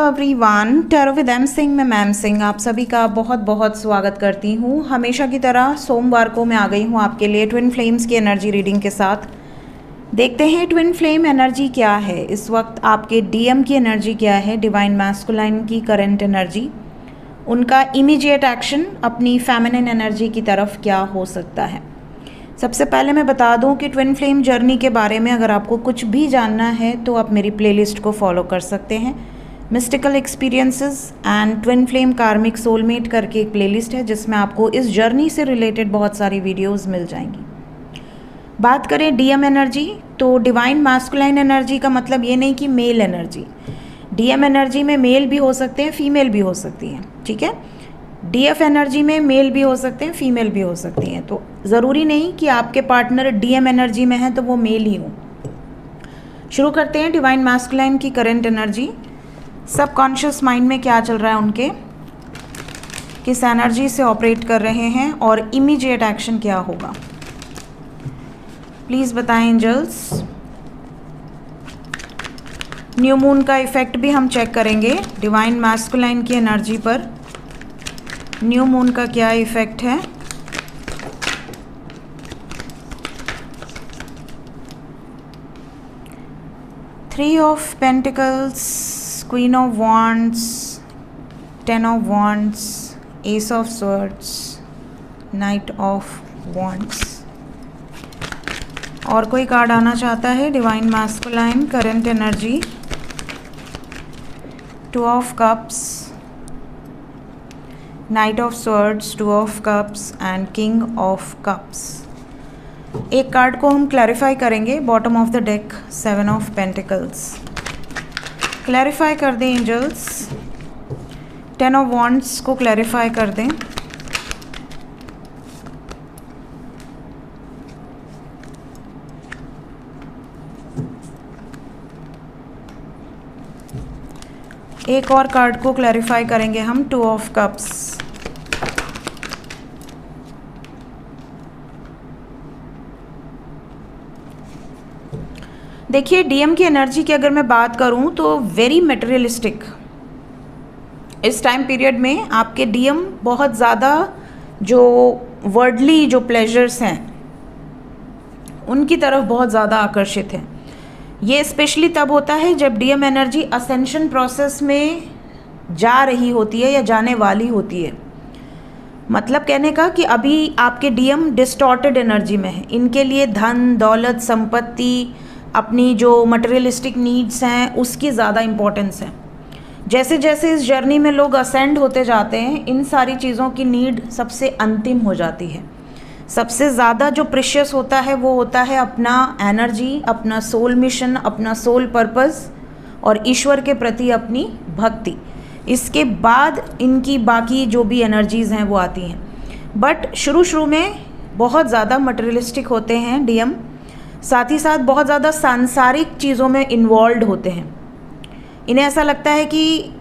Everyone, tarot with M Singh में ma'am Singh आप सभी का बहुत बहुत स्वागत करती हूँ। हमेशा की तरह सोमवार को मैं आ गई हूँ आपके लिए ट्विन फ्लेम्स की एनर्जी रीडिंग के साथ। देखते हैं ट्विन फ्लेम एनर्जी क्या है इस वक्त, आपके डीएम की एनर्जी क्या है, डिवाइन मैस्कुलाइन की करंट एनर्जी, उनका इमीडिएट एक्शन अपनी फेमिनिन एनर्जी की तरफ क्या हो सकता है। सबसे पहले मैं बता दूं कि ट्विन फ्लेम जर्नी के बारे में अगर आपको कुछ भी जानना है तो आप मेरी प्लेलिस्ट को फॉलो कर सकते हैं। Mystical experiences and twin flame कार्मिक सोलमेट करके एक प्लेलिस्ट है जिसमें आपको इस जर्नी से रिलेटेड बहुत सारी वीडियोस मिल जाएंगी। बात करें डीएम एनर्जी, तो डिवाइन मैस्कुलाइन एनर्जी का मतलब ये नहीं कि मेल एनर्जी। डीएम एनर्जी में मेल भी हो सकते हैं, फीमेल भी हो सकती हैं, ठीक है। डीएफ एनर्जी में मेल भी हो सकते हैं, फीमेल भी हो सकती हैं। तो ज़रूरी नहीं कि आपके पार्टनर डीएम एनर्जी में है तो वो मेल ही हो। शुरू करते हैं डिवाइन मैस्कुलाइन की करंट एनर्जी। सबकॉन्शियस माइंड में क्या चल रहा है उनके, किस एनर्जी से ऑपरेट कर रहे हैं और इमीडिएट एक्शन क्या होगा, प्लीज़ बताएं एंजल्स। न्यू मून का इफेक्ट भी हम चेक करेंगे डिवाइन मैस्कुलाइन की एनर्जी पर। न्यू मून का क्या इफेक्ट है। Three of pentacles, queen of wands, ten of wands, S of swords, night of wands. और कोई कार्ड आना चाहता है divine masculine current energy. Two of cups, night of swords, two of cups and king of cups. एक card को हम clarify करेंगे, bottom of the deck, seven of pentacles. Clarify कर दें एंजल्स, टेन ऑफ वॉन्ड्स को clarify कर दें। एक और कार्ड को क्लैरिफाई करेंगे हम, टू ऑफ कप्स। देखिए डीएम की एनर्जी की अगर मैं बात करूं तो वेरी मटेरियलिस्टिक। इस टाइम पीरियड में आपके डीएम बहुत ज़्यादा जो वर्डली जो प्लेजर्स हैं उनकी तरफ बहुत ज़्यादा आकर्षित हैं। ये स्पेशली तब होता है जब डीएम एनर्जी असेंशन प्रोसेस में जा रही होती है या जाने वाली होती है। मतलब कहने का कि अभी आपके डीएम डिस्टॉर्टेड एनर्जी में है। इनके लिए धन दौलत संपत्ति, अपनी जो मटेरियलिस्टिक नीड्स हैं उसकी ज़्यादा इम्पोर्टेंस है। जैसे जैसे इस जर्नी में लोग असेंड होते जाते हैं इन सारी चीज़ों की नीड सबसे अंतिम हो जाती है। सबसे ज़्यादा जो प्रीशियस होता है वो होता है अपना एनर्जी, अपना सोल मिशन, अपना सोल पर्पस और ईश्वर के प्रति अपनी भक्ति। इसके बाद इनकी बाकी जो भी एनर्जीज़ हैं वो आती हैं। बट शुरू में बहुत ज़्यादा मटेरियलिस्टिक होते हैं डीएम, साथ ही साथ बहुत ज़्यादा सांसारिक चीज़ों में इन्वॉल्व होते हैं। इन्हें ऐसा लगता है कि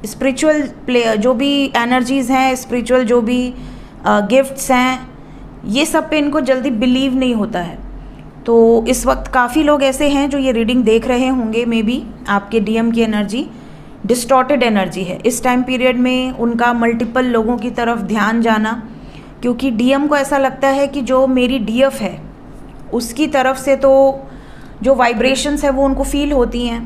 स्पिरिचुअल जो भी एनर्जीज़ हैं, स्पिरिचुअल जो भी गिफ्ट्स हैं, ये सब पे इनको जल्दी बिलीव नहीं होता है। तो इस वक्त काफ़ी लोग ऐसे हैं जो ये रीडिंग देख रहे होंगे, मे बी आपके डीएम की एनर्जी डिस्टॉर्टेड एनर्जी है। इस टाइम पीरियड में उनका मल्टीपल लोगों की तरफ ध्यान जाना, क्योंकि डीएम को ऐसा लगता है कि जो मेरी डीएफ है उसकी तरफ से तो जो वाइब्रेशंस है वो उनको फील होती हैं,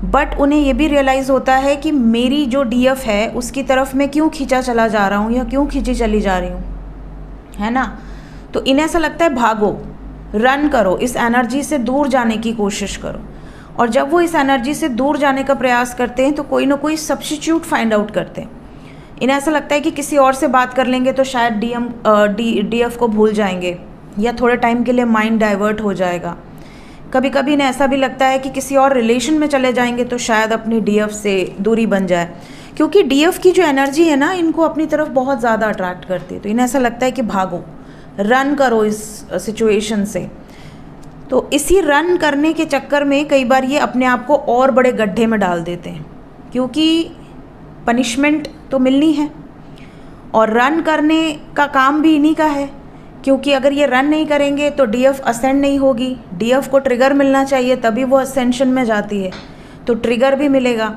बट उन्हें ये भी रियलाइज़ होता है कि मेरी जो डीएफ है उसकी तरफ मैं क्यों खींचा चला जा रहा हूँ या क्यों खींची चली जा रही हूँ, है ना। तो इन्हें ऐसा लगता है भागो, रन करो, इस एनर्जी से दूर जाने की कोशिश करो। और जब वो इस एनर्जी से दूर जाने का प्रयास करते हैं तो कोई ना कोई सब्स्टिट्यूट फाइंड आउट करते हैं। इन्हें ऐसा लगता है कि किसी और से बात कर लेंगे तो शायद डीएफ को भूल जाएंगे या थोड़े टाइम के लिए माइंड डाइवर्ट हो जाएगा। कभी कभी इन्हें ऐसा भी लगता है कि किसी और रिलेशन में चले जाएंगे तो शायद अपनी डीएफ से दूरी बन जाए, क्योंकि डीएफ की जो एनर्जी है ना इनको अपनी तरफ बहुत ज़्यादा अट्रैक्ट करती है। तो इन्हें ऐसा लगता है कि भागो, रन करो इस सिचुएशन से। तो इसी रन करने के चक्कर में कई बार ये अपने आप को और बड़े गड्ढे में डाल देते हैं, क्योंकि पनिशमेंट तो मिलनी है और रन करने का काम भी इन्हीं का है। क्योंकि अगर ये रन नहीं करेंगे तो डीएफ असेंड नहीं होगी। डीएफ को ट्रिगर मिलना चाहिए तभी वो असेंशन में जाती है, तो ट्रिगर भी मिलेगा।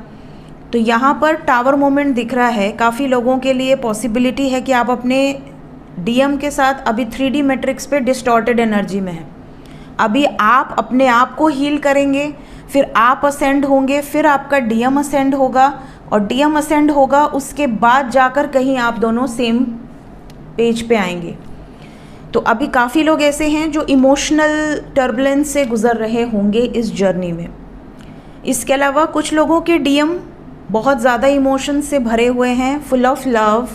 तो यहाँ पर टावर मोमेंट दिख रहा है। काफ़ी लोगों के लिए पॉसिबिलिटी है कि आप अपने डीएम के साथ अभी 3D मैट्रिक्स पे डिस्टॉर्टेड एनर्जी में हैं। अभी आप अपने आप को हील करेंगे, फिर आप असेंड होंगे, फिर आपका डीएम असेंड होगा, और डीएम असेंड होगा उसके बाद जाकर कहीं आप दोनों सेम पेज पे आएंगे। तो अभी काफ़ी लोग ऐसे हैं जो इमोशनल टर्बुलेंस से गुज़र रहे होंगे इस जर्नी में। इसके अलावा कुछ लोगों के डीएम बहुत ज़्यादा इमोशन से भरे हुए हैं, फुल ऑफ लव।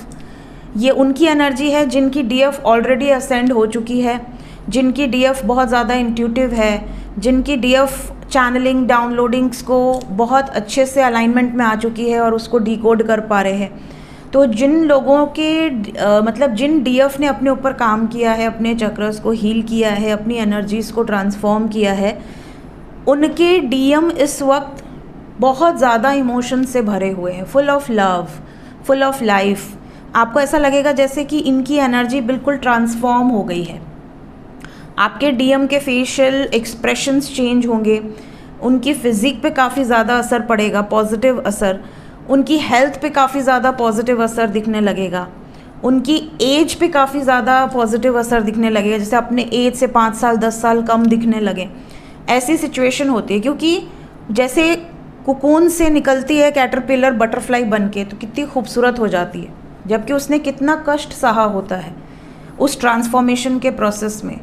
ये उनकी एनर्जी है जिनकी डीएफ ऑलरेडी असेंड हो चुकी है, जिनकी डीएफ बहुत ज़्यादा इंट्यूटिव है, जिनकी डीएफ चैनलिंग डाउनलोडिंग्स को बहुत अच्छे से अलाइनमेंट में आ चुकी है और उसको डिकोड कर पा रहे हैं। तो जिन लोगों के मतलब जिन डीएफ ने अपने ऊपर काम किया है, अपने चक्रस को हील किया है, अपनी एनर्जीज़ को ट्रांसफॉर्म किया है, उनके डीएम इस वक्त बहुत ज़्यादा इमोशन से भरे हुए हैं, full of love, full of life. आपको ऐसा लगेगा जैसे कि इनकी एनर्जी बिल्कुल ट्रांसफॉर्म हो गई है। आपके डीएम के फेशियल एक्सप्रेशंस चेंज होंगे, उनकी फिज़िक पे काफ़ी ज़्यादा असर पड़ेगा, पॉजिटिव असर। उनकी हेल्थ पे काफ़ी ज़्यादा पॉजिटिव असर दिखने लगेगा, उनकी एज पे काफ़ी ज़्यादा पॉजिटिव असर दिखने लगेगा, जैसे अपने एज से 5 साल 10 साल कम दिखने लगे। ऐसी सिचुएशन होती है, क्योंकि जैसे कुकून से निकलती है कैटरपिलर बटरफ्लाई बन के, तो कितनी खूबसूरत हो जाती है, जबकि उसने कितना कष्ट सहा होता है उस ट्रांसफॉर्मेशन के प्रोसेस में।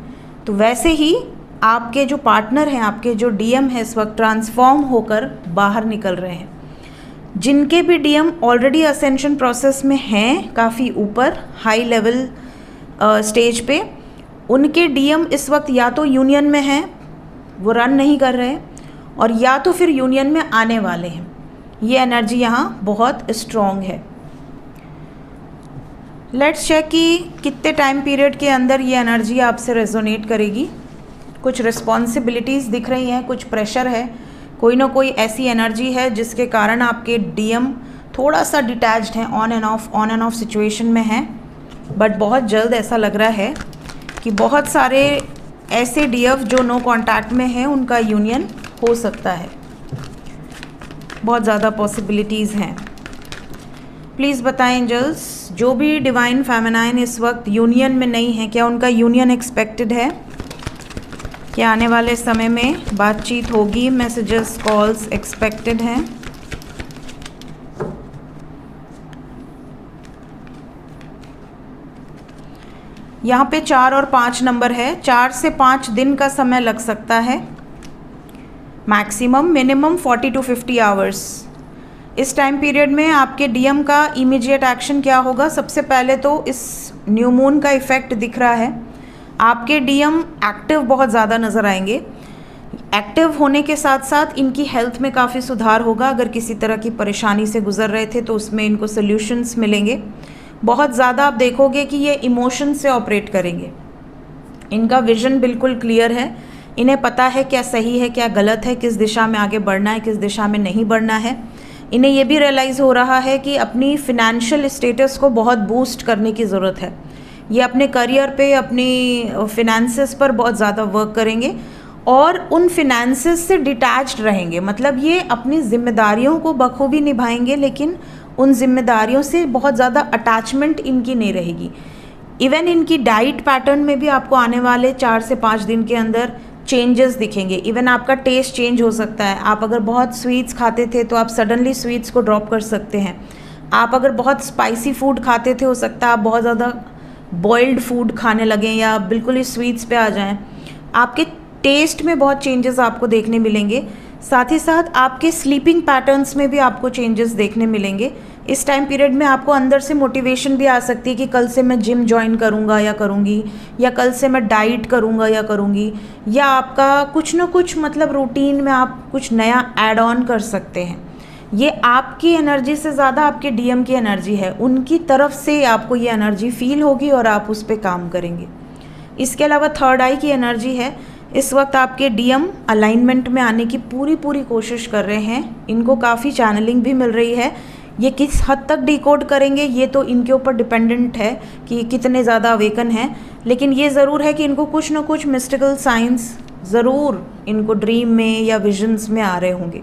तो वैसे ही आपके जो पार्टनर हैं, आपके जो डीएम है, इस वक्त ट्रांसफॉर्म होकर बाहर निकल रहे हैं। जिनके भी डीएम ऑलरेडी असेंशन प्रोसेस में हैं, काफ़ी ऊपर हाई लेवल स्टेज पे, उनके डीएम इस वक्त या तो यूनियन में हैं, वो रन नहीं कर रहे, और या तो फिर यूनियन में आने वाले हैं। ये एनर्जी यहाँ बहुत स्ट्रॉन्ग है। लेट्स चेक कि कितने टाइम पीरियड के अंदर ये एनर्जी आपसे रेजोनेट करेगी। कुछ रिस्पॉन्सिबिलिटीज़ दिख रही हैं, कुछ प्रेशर है, कोई ना कोई ऐसी एनर्जी है जिसके कारण आपके डीएम थोड़ा सा डिटैच्ड हैं, ऑन एंड ऑफ सिचुएशन में हैं। बट बहुत जल्द ऐसा लग रहा है कि बहुत सारे ऐसे डीएफ जो नो कांटेक्ट में हैं, उनका यूनियन हो सकता है। बहुत ज़्यादा पॉसिबिलिटीज़ हैं। प्लीज़ बताएं एंजल्स, जो भी डिवाइन फेमिनाइन इस वक्त यूनियन में नहीं है, क्या उनका यूनियन एक्सपेक्टेड है? क्या आने वाले समय में बातचीत होगी? मैसेजेस, कॉल्स एक्सपेक्टेड हैं? यहाँ पे 4 और 5 नंबर है। 4 से 5 दिन का समय लग सकता है, मैक्सिमम, मिनिमम 40 to 50 आवर्स। इस टाइम पीरियड में आपके डीएम का इमीडिएट एक्शन क्या होगा? सबसे पहले तो इस न्यू मून का इफ़ेक्ट दिख रहा है, आपके डीएम एक्टिव बहुत ज़्यादा नज़र आएंगे। एक्टिव होने के साथ साथ इनकी हेल्थ में काफ़ी सुधार होगा। अगर किसी तरह की परेशानी से गुजर रहे थे तो उसमें इनको सॉल्यूशंस मिलेंगे। बहुत ज़्यादा आप देखोगे कि ये इमोशन से ऑपरेट करेंगे। इनका विजन बिल्कुल क्लियर है, इन्हें पता है क्या सही है क्या गलत है, किस दिशा में आगे बढ़ना है, किस दिशा में नहीं बढ़ना है। इन्हें ये भी रियलाइज़ हो रहा है कि अपनी फिनेंशियल स्टेटस को बहुत बूस्ट करने की ज़रूरत है। ये अपने करियर पे, अपनी फिनेंसेस पर बहुत ज़्यादा वर्क करेंगे और उन फिनेंसेस से डिटैच्ड रहेंगे। मतलब ये अपनी जिम्मेदारियों को बखूबी निभाएंगे, लेकिन उन जिम्मेदारियों से बहुत ज़्यादा अटैचमेंट इनकी नहीं रहेगी। इवन इनकी डाइट पैटर्न में भी आपको आने वाले 4 से 5 दिन के अंदर चेंजेस दिखेंगे। इवन आपका टेस्ट चेंज हो सकता है। आप अगर बहुत स्वीट्स खाते थे तो आप सडनली स्वीट्स को ड्रॉप कर सकते हैं। आप अगर बहुत स्पाइसी फूड खाते थे, हो सकता है आप बहुत ज़्यादा बॉइल्ड फूड खाने लगें या बिल्कुल ही स्वीट्स पे आ जाएं। आपके टेस्ट में बहुत चेंजेस आपको देखने मिलेंगे। साथ ही साथ आपके स्लीपिंग पैटर्न्स में भी आपको चेंजेस देखने मिलेंगे। इस टाइम पीरियड में आपको अंदर से मोटिवेशन भी आ सकती है कि कल से मैं जिम ज्वाइन करूँगा या करूँगी, या कल से मैं डाइट करूँगा या करूँगी, या आपका कुछ ना कुछ मतलब रूटीन में आप कुछ नया ऐड ऑन कर सकते हैं। ये आपकी एनर्जी से ज़्यादा आपके डीएम की एनर्जी है, उनकी तरफ से आपको ये एनर्जी फील होगी और आप उस पर काम करेंगे। इसके अलावा थर्ड आई की एनर्जी है। इस वक्त आपके डीएम अलाइनमेंट में आने की पूरी कोशिश कर रहे हैं। इनको काफ़ी चैनलिंग भी मिल रही है। ये किस हद तक डिकोड करेंगे ये तो इनके ऊपर डिपेंडेंट है कि कितने ज़्यादा अवेकन हैं, लेकिन ये ज़रूर है कि इनको कुछ ना कुछ मिस्टिकल साइंस ज़रूर इनको ड्रीम में या विजन्स में आ रहे होंगे।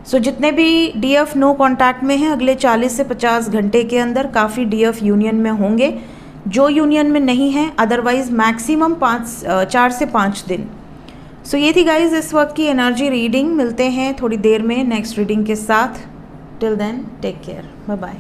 सो जितने भी DF नो कांटेक्ट में हैं अगले 40 से 50 घंटे के अंदर काफ़ी DF यूनियन में होंगे। जो यूनियन में नहीं है अदरवाइज मैक्सिमम 4 से 5 दिन। सो ये थी गाइज इस वक्त की एनर्जी रीडिंग। मिलते हैं थोड़ी देर में नेक्स्ट रीडिंग के साथ। Till then take care, bye bye.